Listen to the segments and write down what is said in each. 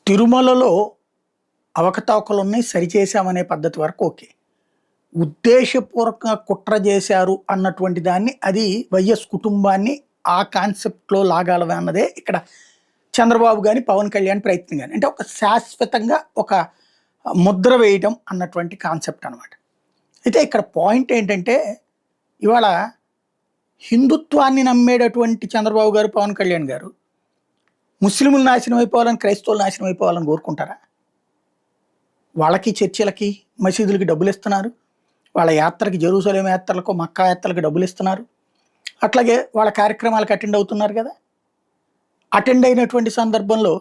తిరుమలలో అవకతవకలున్నాయి, సరిచేశామనే పద్ధతి వరకు ఓకే. ఉద్దేశపూర్వకంగా కుట్ర చేశారు అన్నటువంటి దాన్ని, అది వైఎస్ కుటుంబాన్ని ఆ కాన్సెప్ట్‌లో లాగాలి అన్నదే ఇక్కడ చంద్రబాబు గాని, పవన్ కళ్యాణ్ ప్రయత్నం గాని. అంటే ఒక శాశ్వతంగా ఒక ముద్ర వేయటం అన్నటువంటి కాన్సెప్ట్ అనమాట. అయితే ఇక్కడ పాయింట్ ఏంటంటే, ఇవాళ హిందుత్వాన్ని నమ్మేటటువంటి చంద్రబాబు గారు, పవన్ కళ్యాణ్ గారు ముస్లింలు నాశనం అయిపోవాలని, క్రైస్తవులు నాశనం అయిపోవాలని కోరుకుంటారా? వాళ్ళకి చర్చిలకి, మసీదులకి డబ్బులు ఇస్తున్నారు. వాళ్ళ యాత్రకి, జెరూసలేం యాత్రలకు, మక్కా యాత్రలకు డబ్బులు ఇస్తున్నారు. అట్లాగే వాళ్ళ కార్యక్రమాలకు అటెండ్ అవుతున్నారు కదా. అటెండ్ అయినటువంటి సందర్భంలో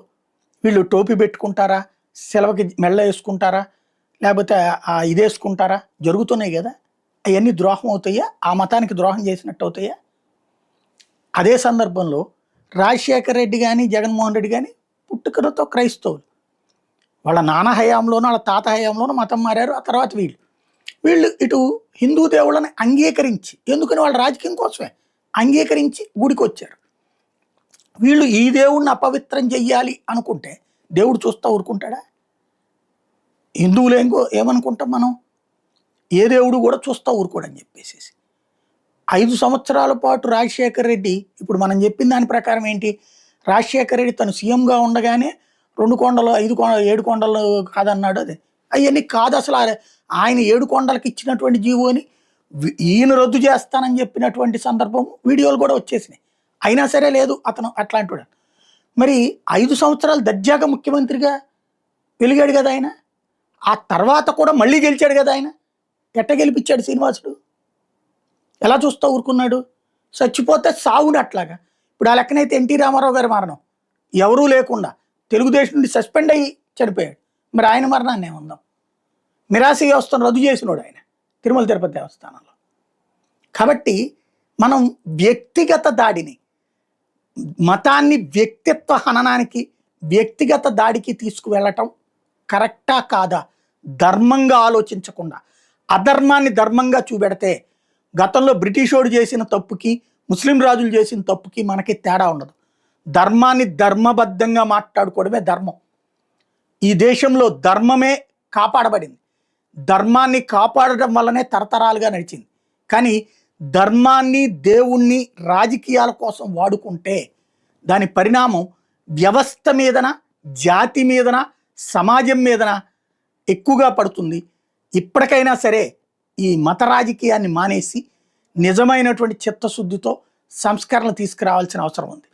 వీళ్ళు టోపీ పెట్టుకుంటారా, సెలవుకి మెళ్ళ వేసుకుంటారా, లేకపోతే ఇదేసుకుంటారా, జరుగుతున్నాయి కదా. అవన్నీ ద్రోహం అవుతాయా? ఆ మతానికి ద్రోహం చేసినట్టు అవుతాయా? అదే సందర్భంలో రాజశేఖర రెడ్డి కానీ, జగన్మోహన్ రెడ్డి కానీ పుట్టుకలతో క్రైస్తవులు. వాళ్ళ నాన్న హయాంలోనూ, వాళ్ళ తాత హయాంలోనూ మతం మారారు. ఆ తర్వాత వీళ్ళు ఇటు హిందూ దేవుళ్ళని అంగీకరించి, ఎందుకని వాళ్ళ రాజకీయం కోసమే అంగీకరించి గుడికి వచ్చారు. వీళ్ళు ఈ దేవుడిని అపవిత్రం చెయ్యాలి అనుకుంటే దేవుడు చూస్తూ ఊరుకుంటాడా? హిందువులు ఏమనుకుంటాం మనం, ఏ దేవుడు కూడా చూస్తూ ఊరుకోడని చెప్పేసి. 5 సంవత్సరాల పాటు రాజశేఖర రెడ్డి, ఇప్పుడు మనం చెప్పిన దాని ప్రకారం ఏంటి, రాజశేఖర రెడ్డి తను సీఎంగా ఉండగానే 2 కొండలు, 5 కొండలు, 7 కొండలు కాదన్నాడు. అదే అవన్నీ కాదు. అసలు ఆయన 7 కొండలకి ఇచ్చినటువంటి జీవోని ఈయన రద్దు చేస్తానని చెప్పినటువంటి సందర్భం వీడియోలు కూడా వచ్చేసినాయి. అయినా సరే లేదు అతను అట్లాంటి వాడు. మరి 5 సంవత్సరాలు దర్జాగా ముఖ్యమంత్రిగా వెలిగాడు కదా ఆయన. ఆ తర్వాత కూడా మళ్ళీ గెలిచాడు కదా ఆయన. ఎట్ట గెలిపించాడు శ్రీనివాసుడు? ఎలా చూస్తూ ఊరుకున్నాడు? చచ్చిపోతే సావుని అట్లాగా. ఇప్పుడు ఆ లెక్కనైతే ఎన్టీ రామారావు గారి మరణం ఎవరూ లేకుండా తెలుగుదేశం నుండి సస్పెండ్ అయ్యి చనిపోయాడు. మరి ఆయన మరణాన్ని ఏముందాం? మిరాసి వ్యవస్థను రద్దు చేసినోడు ఆయన తిరుమల తిరుపతి దేవస్థానంలో. కాబట్టి మనం వ్యక్తిగత దాడిని, మతాన్ని వ్యక్తిత్వ హననానికి, వ్యక్తిగత దాడికి తీసుకువెళ్ళటం కరెక్టా కాదా ధర్మంగా ఆలోచించకుండా అధర్మాన్ని ధర్మంగా చూపెడితే, గతంలో బ్రిటిషోడు చేసిన తప్పుకి, ముస్లిం రాజులు చేసిన తప్పుకి మనకి తేడా ఉండదు. ధర్మాన్ని ధర్మబద్ధంగా మాట్లాడుకోవడమే ధర్మం. ఈ దేశంలో ధర్మమే కాపాడబడింది. ధర్మాన్ని కాపాడటం వల్లనే తరతరాలుగా నడిచింది. కానీ ధర్మాన్ని, దేవుణ్ణి రాజకీయాల కోసం వాడుకుంటే దాని పరిణామం వ్యవస్థ మీదన, జాతి మీదన, సమాజం మీదన ఎక్కువగా పడుతుంది. ఇప్పటికైనా సరే ఈ మత రాజకీయాన్ని మానేసి నిజమైనటువంటి చిత్తశుద్ధితో సంస్కరణలు తీసుకురావాల్సిన అవసరం ఉంది.